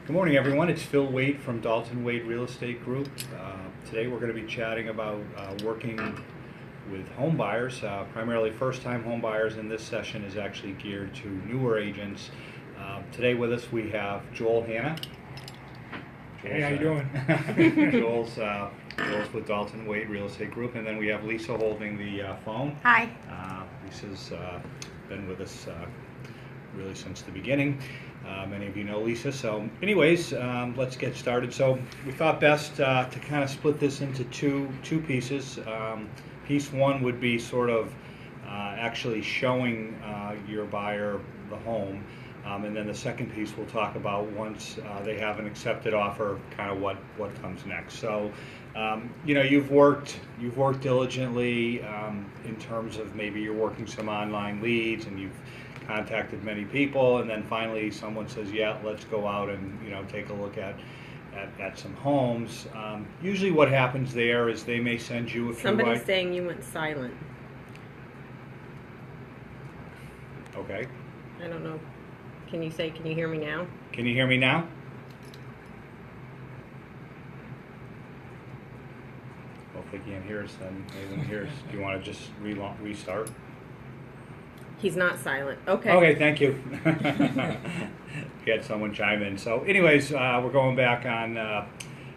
Good morning, everyone. It's Phil Wade from Dalton Wade Real Estate Group. Today we're going to be chatting about working with home buyers, primarily first-time home buyers, and this session is actually geared to newer agents. Today with us we have Joel Hanna. Hey, how you doing? Joel's with Dalton Wade Real Estate Group, and then we have Lisa holding the phone. Hi. Lisa's been with us really since the beginning. Many of you know Lisa. So anyways, let's get started. So we thought best to kind of split this into two pieces. Piece one would be sort of actually showing your buyer the home. And then the second piece we'll talk about once they have an accepted offer, kind of what comes next. So, you've worked diligently in terms of maybe you're working some online leads and you've contacted many people, and then finally someone says, yeah, let's go out and take a look at some homes. Usually what happens there is they may send you a few. Somebody's saying you went silent. Okay. I don't know. Can you hear me now? Can you hear me now? Well, if they can't hear us, then they won't hear us. Do you want to just restart? He's not silent. Okay. Okay, thank you. We had someone chime in. So, anyways, we're going back on.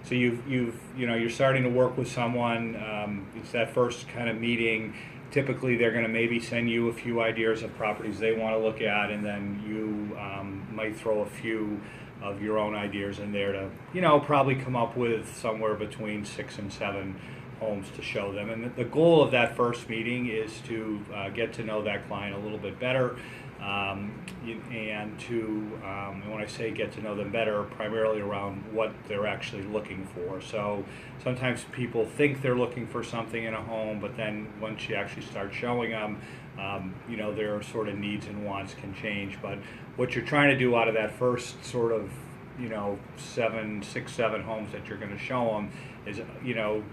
So you're starting to work with someone. It's that first kind of meeting. Typically, they're going to maybe send you a few ideas of properties they want to look at, and then you might throw a few of your own ideas in there to, probably come up with somewhere between 6 and 7 homes to show them. And the goal of that first meeting is to get to know that client a little bit better, and when I say get to know them better, primarily around what they're actually looking for. So sometimes people think they're looking for something in a home, but then once you actually start showing them, their sort of needs and wants can change. But what you're trying to do out of that first sort of 6, 7 homes that you're going to show them is,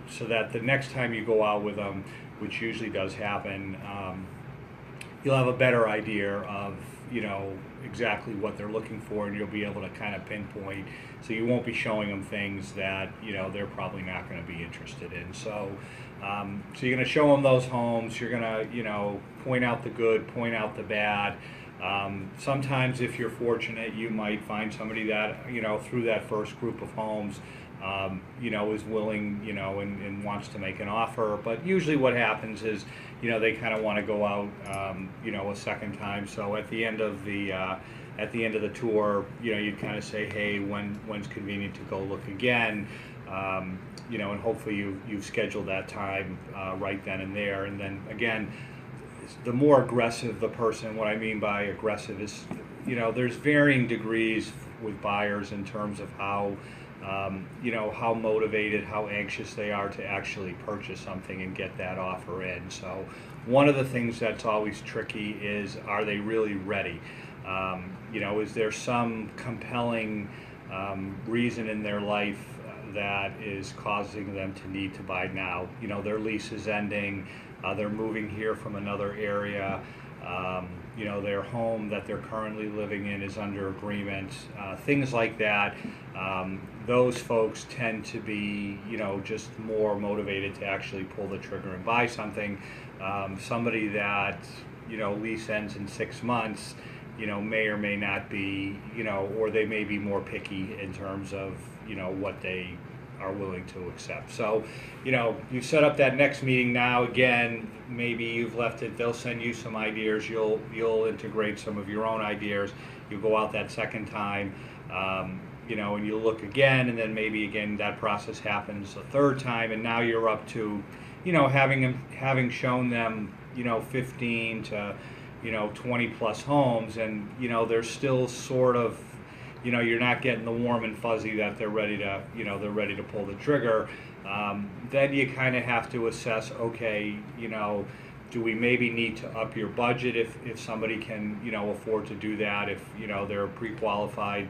so that the next time you go out with them, which usually does happen, you'll have a better idea of, exactly what they're looking for, and you'll be able to kind of pinpoint, so you won't be showing them things that, they're probably not going to be interested in. So, so you're going to show them those homes, you're going to, point out the good, point out the bad. Sometimes if you're fortunate, you might find somebody that, through that first group of homes, is willing, and wants to make an offer. But usually what happens is, they kind of want to go out, a second time. So at the end of the tour, you kind of say, hey, when's convenient to go look again? And hopefully you've scheduled that time right then and there. And then again, the more aggressive the person, what I mean by aggressive is, there's varying degrees with buyers in terms of how, how motivated, how anxious they are to actually purchase something and get that offer in. So one of the things that's always tricky is, are they really ready? Is there some compelling reason in their life that is causing them to need to buy now? Their lease is ending. They're moving here from another area. Their home that they're currently living in is under agreement. Things like that. Those folks tend to be, just more motivated to actually pull the trigger and buy something. Somebody that, lease ends in 6 months, may or may not be, or they may be more picky in terms of, what they are willing to accept. So, you set up that next meeting now. Again, maybe you've left it, they'll send you some ideas, you'll integrate some of your own ideas, you go out that second time, and you look again, and then maybe again that process happens a third time, and now you're up to, having shown them, 15 to, 20 plus homes, and, they're still sort of, you're not getting the warm and fuzzy that they're ready to pull the trigger. Then you kind of have to assess, okay, do we maybe need to up your budget if somebody can, afford to do that, if, they're pre-qualified,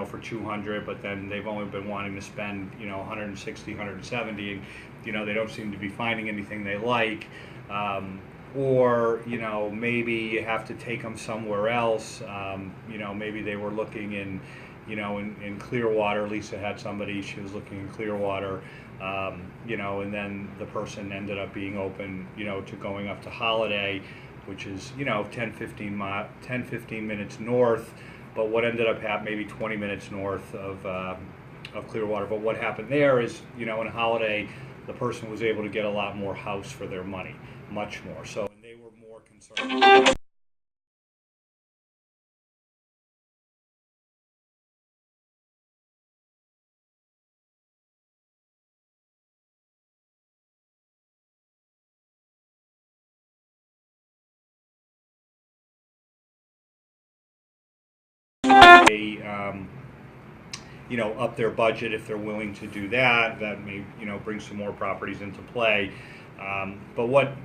for 200, but then they've only been wanting to spend, 160, 170, and, they don't seem to be finding anything they like. Or, maybe you have to take them somewhere else. Maybe they were looking in, in Clearwater, Lisa had somebody, she was looking in Clearwater, and then the person ended up being open, to going up to Holiday, which is, 10-15 minutes north, but what ended up happening, maybe 20 minutes north of Clearwater. But what happened there is, in Holiday, the person was able to get a lot more house for their money, much more. So and they were more concerned. Up their budget if they're willing to do that. That may, bring some more properties into play. But what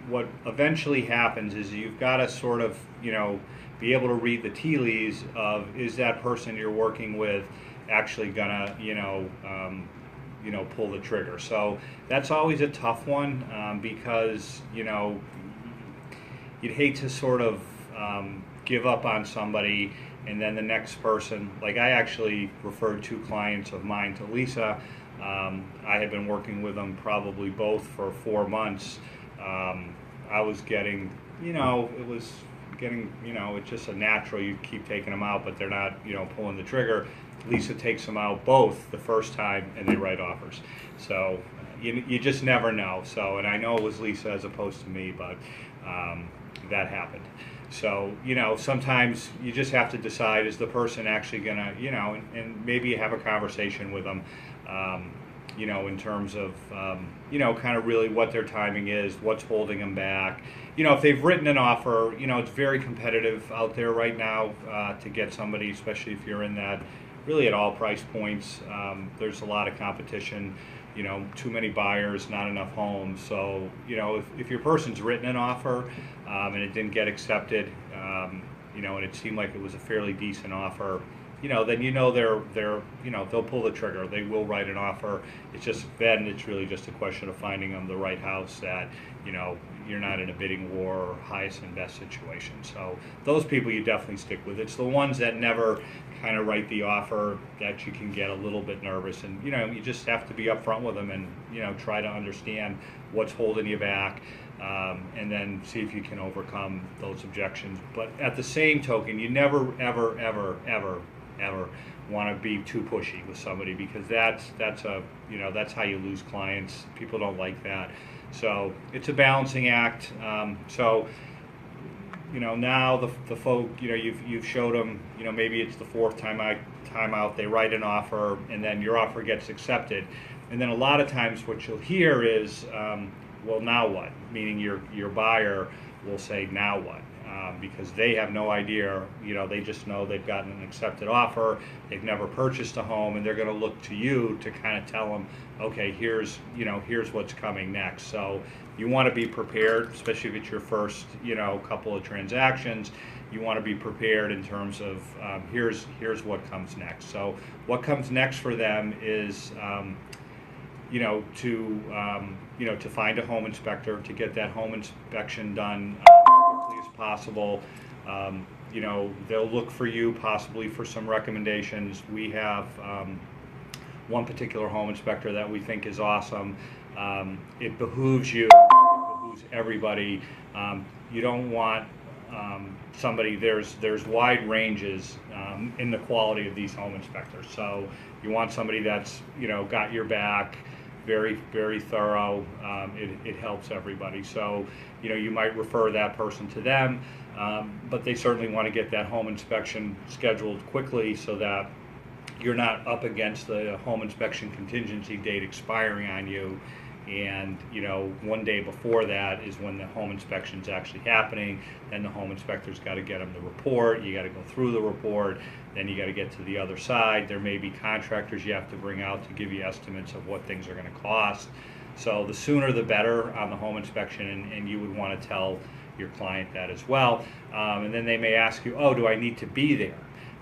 eventually happens is you've got to sort of, be able to read the tea leaves of, is that person you're working with actually gonna, pull the trigger. So that's always a tough one, because, you'd hate to sort of give up on somebody and then the next person, like I actually referred 2 clients of mine to Lisa. I had been working with them probably both for 4 months. I was getting, it was getting, it's just a natural, you keep taking them out, but they're not, pulling the trigger. Lisa takes them out both the first time and they write offers. So you just never know. So, and I know it was Lisa as opposed to me, but that happened. So, sometimes you just have to decide, is the person actually going to, and maybe have a conversation with them, in terms of, kind of really what their timing is, what's holding them back. If they've written an offer, it's very competitive out there right now to get somebody, especially if you're in that, really at all price points. There's a lot of competition. Too many buyers, not enough homes. So, if your person's written an offer and it didn't get accepted, and it seemed like it was a fairly decent offer, then they'll pull the trigger. They will write an offer. It's just then it's really just a question of finding them the right house that, you're not in a bidding war or highest and best situation. So those people you definitely stick with. It's the ones that never kind of write the offer that you can get a little bit nervous, and you just have to be upfront with them and try to understand what's holding you back, and then see if you can overcome those objections. But at the same token, you never ever want to be too pushy with somebody, because that's how you lose clients. People don't like that. So it's a balancing act. Now the folk, you've showed them, maybe it's the 4th time out, they write an offer, and then your offer gets accepted. And then a lot of times what you'll hear is, well, now what? Meaning your buyer will say, now what? Because they have no idea, they just know they've gotten an accepted offer, they've never purchased a home, and they're going to look to you to kind of tell them, okay, here's what's coming next. So you want to be prepared, especially if it's your first, couple of transactions. You want to be prepared in terms of here's what comes next. So what comes next for them is, to find a home inspector, to get that home inspection done as quickly as possible. They'll look for you possibly for some recommendations. We have one particular home inspector that we think is awesome. It behooves you, it behooves everybody. You don't want somebody, there's wide ranges in the quality of these home inspectors. So you want somebody that's, got your back, very, very thorough. It helps everybody. So, you might refer that person to them, but they certainly want to get that home inspection scheduled quickly so that you're not up against the home inspection contingency date expiring on you. And, one day before that is when the home inspection is actually happening. Then the home inspector's got to get them the report. You got to go through the report. Then you got to get to the other side. There may be contractors you have to bring out to give you estimates of what things are going to cost. So the sooner the better on the home inspection, and you would want to tell your client that as well. And then they may ask you, oh, do I need to be there?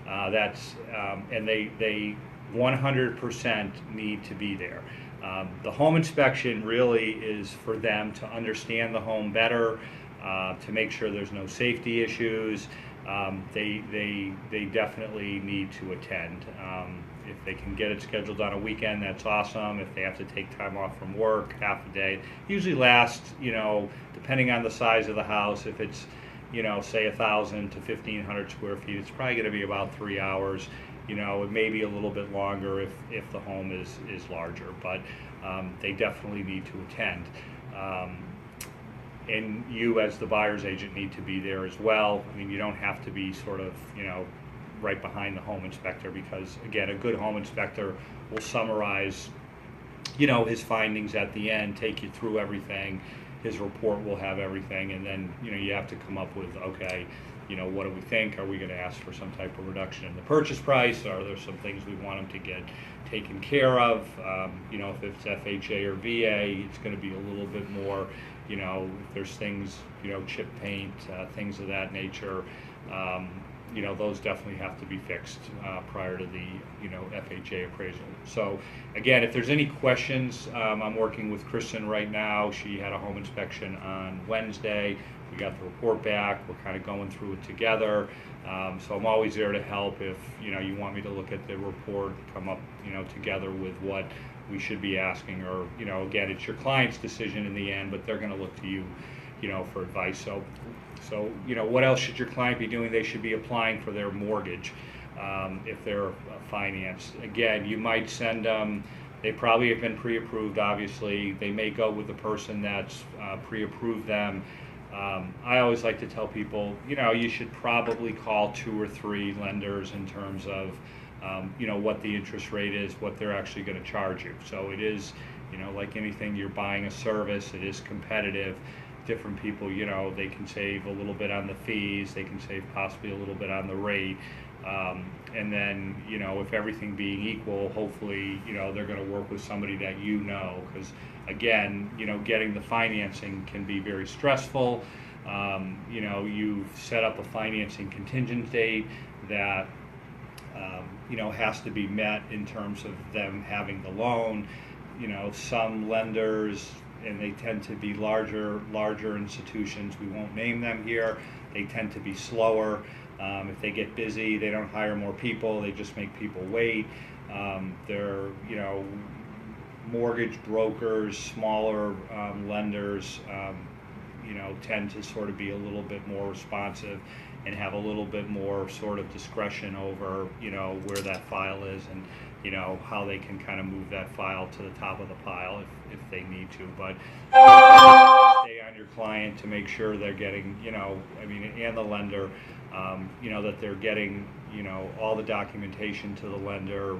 And they 100% need to be there. The home inspection really is for them to understand the home better, to make sure there's no safety issues, they definitely need to attend. If they can get it scheduled on a weekend, that's awesome. If they have to take time off from work, half a day, usually lasts, depending on the size of the house. If it's, say 1,000 to 1,500 square feet, it's probably going to be about 3 hours. It may be a little bit longer if the home is larger, but they definitely need to attend. And you, as the buyer's agent, need to be there as well. I mean, you don't have to be sort of, right behind the home inspector, because again, a good home inspector will summarize, his findings at the end, take you through everything. His report will have everything, and then, you have to come up with, okay, what do we think? Are we going to ask for some type of reduction in the purchase price? Are there some things we want them to get taken care of? If it's FHA or VA, it's going to be a little bit more, if there's things, chip paint, things of that nature, those definitely have to be fixed prior to the, FHA appraisal. So again, if there's any questions, I'm working with Kristen right now. She had a home inspection on Wednesday. We got the report back. We're kind of going through it together. So I'm always there to help if, you want me to look at the report, come up, together with what we should be asking, or, again, it's your client's decision in the end, but they're going to look to you, for advice. So, what else should your client be doing? They should be applying for their mortgage if they're financed. Again, you might send them, they probably have been pre-approved, obviously. They may go with the person that's pre-approved them. I always like to tell people, you should probably call 2 or 3 lenders in terms of, what the interest rate is, what they're actually going to charge you. So it is, like anything, you're buying a service, it is competitive. Different people, they can save a little bit on the fees, they can save possibly a little bit on the rate. And then, if everything being equal, hopefully, they're going to work with somebody that because again, getting the financing can be very stressful. You've set up a financing contingent date that, has to be met in terms of them having the loan. Some lenders, and they tend to be larger institutions, we won't name them here, they tend to be slower. If they get busy, they don't hire more people, they just make people wait. They're, mortgage brokers, smaller lenders, tend to sort of be a little bit more responsive and have a little bit more sort of discretion over, where that file is, and, how they can kind of move that file to the top of the pile if they need to. But stay on your client to make sure they're getting, and the lender, that they're getting, all the documentation to the lender,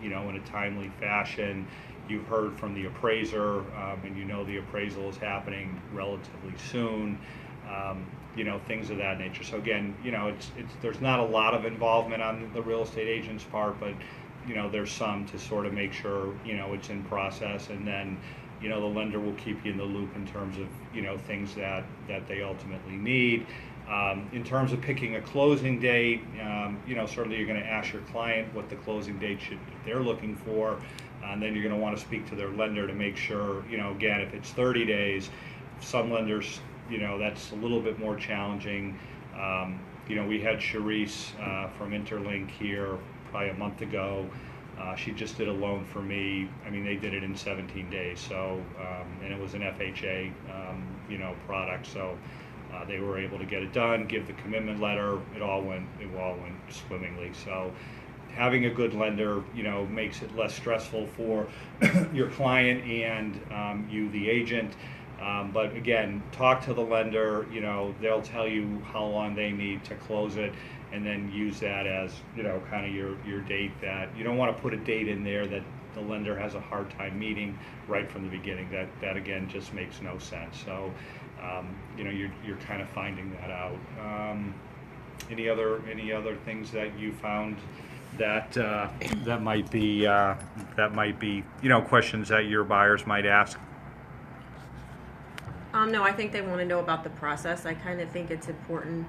in a timely fashion. You've heard from the appraiser, and the appraisal is happening relatively soon. Things of that nature. So again, it's there's not a lot of involvement on the real estate agent's part, but there's some to sort of make sure it's in process, and then the lender will keep you in the loop in terms of things that they ultimately need. In terms of picking a closing date, certainly you're going to ask your client what the closing date they're looking for, and then you're going to want to speak to their lender to make sure, again, if it's 30 days, some lenders, that's a little bit more challenging. We had Charisse from Interlink here probably a month ago. She just did a loan for me. They did it in 17 days, so and it was an FHA, product, so they were able to get it done, give the commitment letter. It all went swimmingly. So having a good lender, makes it less stressful for your client and you, the agent. But again, talk to the lender. They'll tell you how long they need to close it, and then use that as kind of your date. That you don't want to put a date in there that the lender has a hard time meeting right from the beginning. That again just makes no sense. So you're kind of finding that out. Any other things that you found that might be questions that your buyers might ask? No, I think they want to know about the process. I kind of think it's important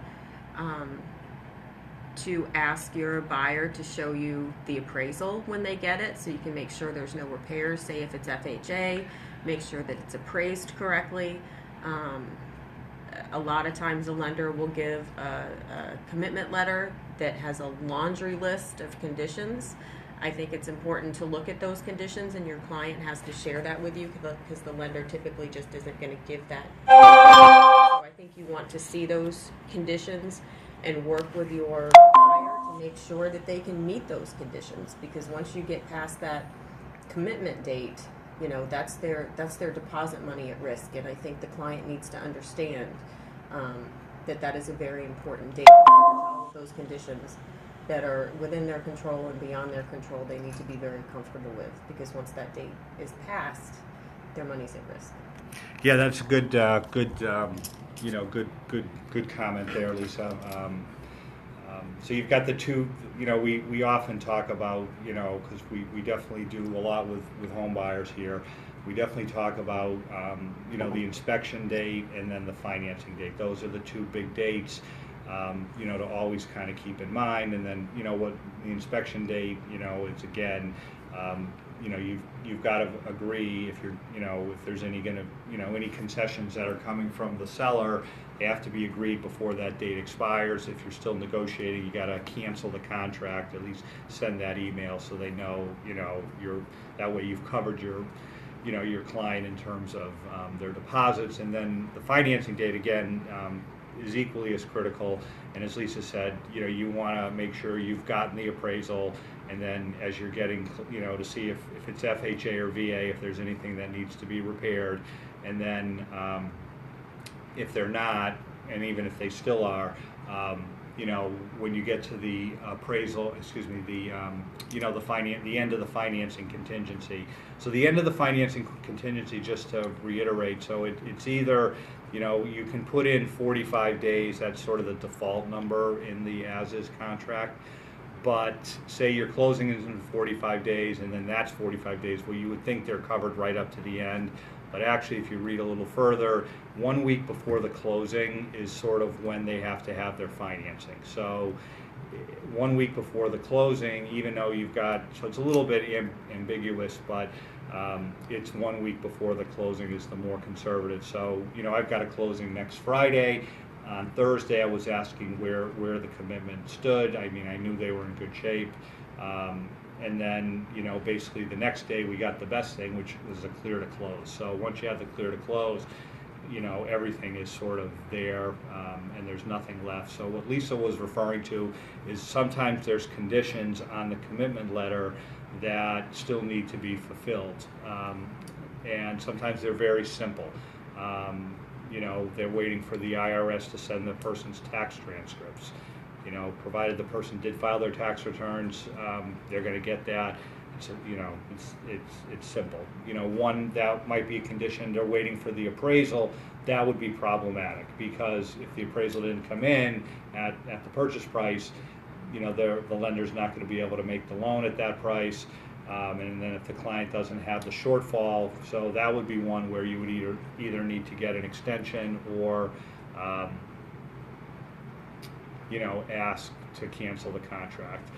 to ask your buyer to show you the appraisal when they get it, so you can make sure there's no repairs. Say if it's FHA, make sure that it's appraised correctly. a lot of times a lender will give a commitment letter that has a laundry list of conditions. I think it's important to look at those conditions, and your client has to share that with you because the lender typically just isn't going to give that. So I think you want to see those conditions and work with your buyer to make sure that they can meet those conditions, because once you get past that commitment date, you know, that's their deposit money at risk. And I think the client needs to understand that is a very important date. All of those conditions that are within their control and beyond their control, they need to be very comfortable with, because once that date is passed, their money's at risk. Yeah, that's a good comment there, Lisa. So you've got the two, we often talk about, because we definitely do a lot with home buyers here. We definitely talk about, the inspection date and then the financing date. Those are the two big dates, to always kind of keep in mind. And then, what the inspection date, it's again, you've got to agree if you're, if there's any any concessions that are coming from the seller, they have to be agreed before that date expires. If you're still negotiating, you got to cancel the contract. At least send that email so they know, that way you've covered your client in terms of their deposits. And then the financing date again is equally as critical. And as Lisa said, you want to make sure you've gotten the appraisal, and then as you're getting, to see if it's FHA or VA, if there's anything that needs to be repaired. And then if they're not, and even if they still are, when you get to the appraisal, the end of the financing contingency. So the end of the financing contingency, just to reiterate, so it's either, you can put in 45 days, that's sort of the default number in the as-is contract. But say your closing is in 45 days, and then that's 45 days. Well, you would think they're covered right up to the end. But actually, if you read a little further, 1 week before the closing is sort of when they have to have their financing. So 1 week before the closing, even though you've got, so it's a little bit ambiguous, but it's 1 week before the closing is the more conservative. So, I've got a closing next Friday. On Thursday, I was asking where the commitment stood. I mean, I knew they were in good shape. And then, basically the next day we got the best thing, which was a clear to close. So once you have the clear to close, everything is sort of there, and there's nothing left. So what Lisa was referring to is sometimes there's conditions on the commitment letter that still need to be fulfilled. And sometimes they're very simple. They're waiting for the IRS to send the person's tax transcripts. Provided the person did file their tax returns, they're going to get that. It's simple. One that might be a condition, they're waiting for the appraisal. That would be problematic, because if the appraisal didn't come in at the purchase price, the lender's not going to be able to make the loan at that price. And then if the client doesn't have the shortfall, so that would be one where you would either need to get an extension or ask to cancel the contract.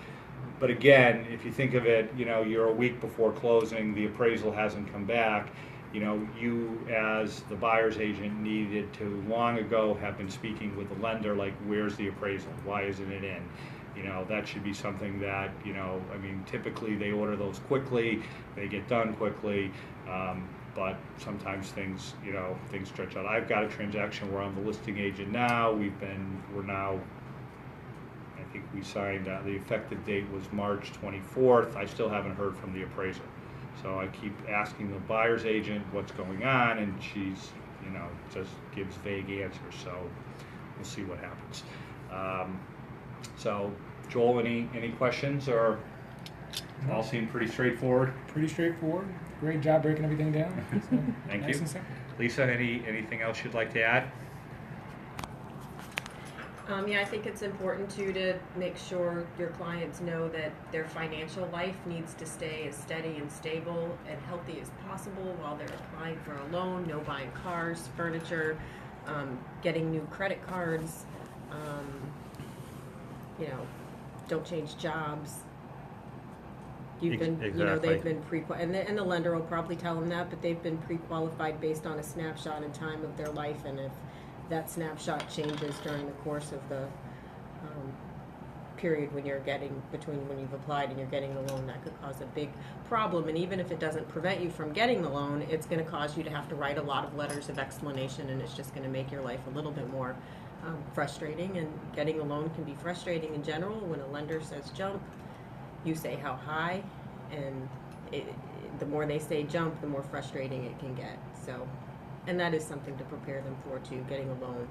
But again, if you think of it, you're a week before closing, the appraisal hasn't come back, you as the buyer's agent needed to long ago have been speaking with the lender, like, where's the appraisal? Why isn't it in? That should be something that, typically they order those quickly, they get done quickly, but sometimes things stretch out. I've got a transaction where I'm the listing agent now. We're now, I think we signed, the effective date was March 24th. I still haven't heard from the appraiser. So I keep asking the buyer's agent what's going on, and she's, just gives vague answers. So we'll see what happens. So Joel, any questions, or all seem pretty straightforward? Pretty straightforward. Great job breaking everything down. So, Thank nice you. and simple. Lisa, anything else you'd like to add? I think it's important to make sure your clients know that their financial life needs to stay as steady and stable and healthy as possible while they're applying for a loan. No buying cars, furniture, getting new credit cards. Don't change jobs. They've been and the lender will probably tell them that, but they've been pre-qualified based on a snapshot in time of their life, and if that snapshot changes during the course of the period when you're getting, between when you've applied and you're getting the loan, that could cause a big problem. And even if it doesn't prevent you from getting the loan, it's going to cause you to have to write a lot of letters of explanation, and it's just going to make your life a little bit more frustrating. And getting a loan can be frustrating in general. When a lender says jump, you say how high, and the more they say jump, the more frustrating it can get. So, and that is something to prepare them for too. Getting a loan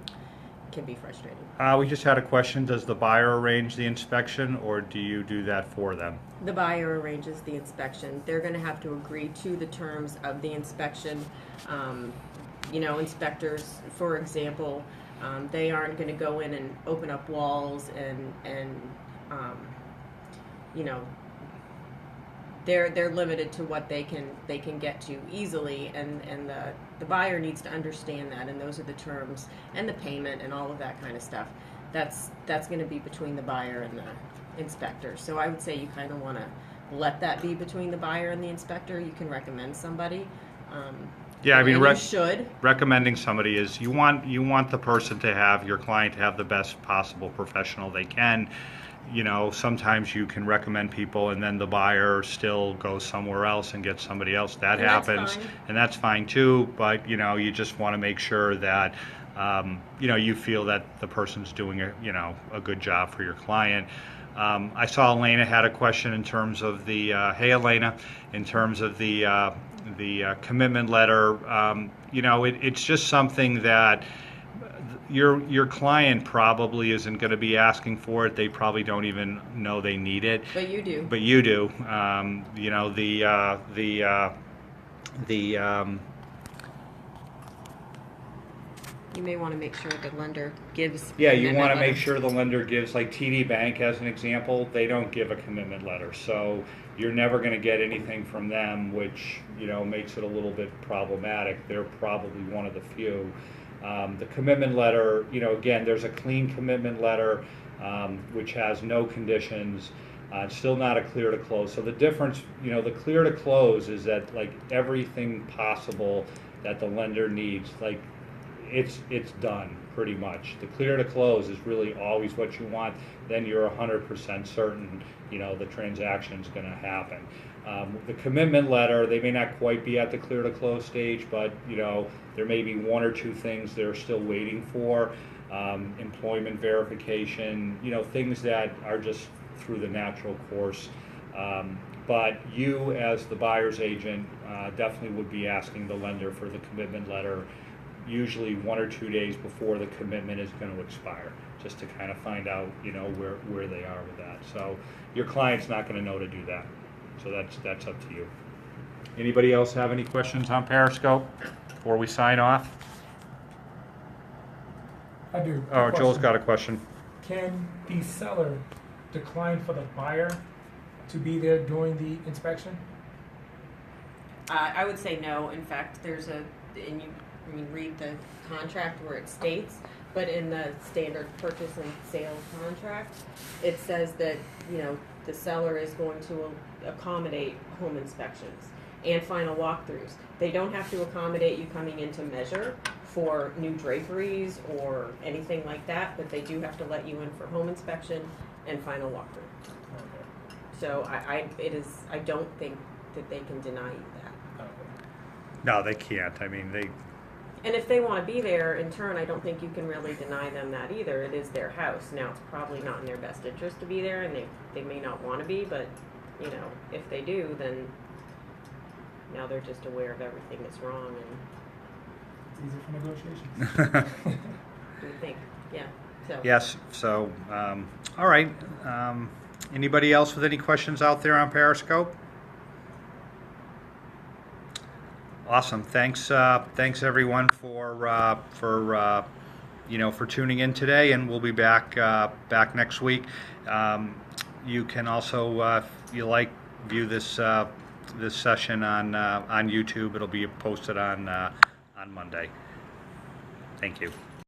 can be frustrating. We just had a question. Does the buyer arrange the inspection, or do you do that for them? The buyer arranges the inspection. They're going to have to agree to the terms of the inspection. Inspectors, for example, they aren't going to go in and open up walls and they're limited to what they can get to easily, and the buyer needs to understand that, and those are the terms and the payment and all of that kind of stuff. That's going to be between the buyer and the inspector. So I would say you kind of want to let that be between the buyer and the inspector. You can recommend somebody. Yeah, I mean, you should. Recommending somebody is you want the person to have, your client to have the best possible professional they can. Sometimes you can recommend people and then the buyer still goes somewhere else and gets somebody else. That happens, and that's fine too. But you just want to make sure that you feel that the person's doing a good job for your client. I saw Elena had a question in terms of the hey Elena, in terms of the commitment letter. It's just something that your client probably isn't going to be asking for it. They probably don't even know they need it. But you do. But you do. You may want to make sure the lender gives. Yeah, you want to make sure the lender gives, like TD Bank as an example, they don't give a commitment letter. So you're never going to get anything from them, which makes it a little bit problematic. They're probably one of the few. The commitment letter, again, there's a clean commitment letter, which has no conditions. It's still not a clear to close. So the difference, the clear to close is that like everything possible that the lender needs, like it's done pretty much. The clear to close is really always what you want. Then you're 100% certain, the transaction's going to happen. The commitment letter, they may not quite be at the clear to close stage, but there may be one or two things they're still waiting for, employment verification, things that are just through the natural course. But you, as the buyer's agent, definitely would be asking the lender for the commitment letter, usually 1 or 2 days before the commitment is going to expire, just to kind of find out, where they are with that. So your client's not going to know to do that. So that's up to you. Anybody else have any questions on Periscope before we sign off? I do. Oh, Joel's got a question. Can the seller decline for the buyer to be there during the inspection? I would say no. In fact, there's read the contract where it states, but in the standard purchase and sales contract, it says that, the seller is going to accommodate home inspections and final walkthroughs. They don't have to accommodate you coming in to measure for new draperies or anything like that, but they do have to let you in for home inspection and final walkthrough. Okay. So I don't think that they can deny you that. Okay. No, they can't. I mean, And if they want to be there in turn, I don't think you can really deny them that either. It is their house. Now, it's probably not in their best interest to be there, and they may not want to be, but, if they do, then now they're just aware of everything that's wrong. And It's easier for negotiations. do you think? Yeah. So. yes. So, all right. Anybody else with any questions out there on Periscope? Awesome. Thanks everyone for tuning in today, and we'll be back next week. You can also, if you like, view this session on YouTube. It'll be posted on Monday. Thank you.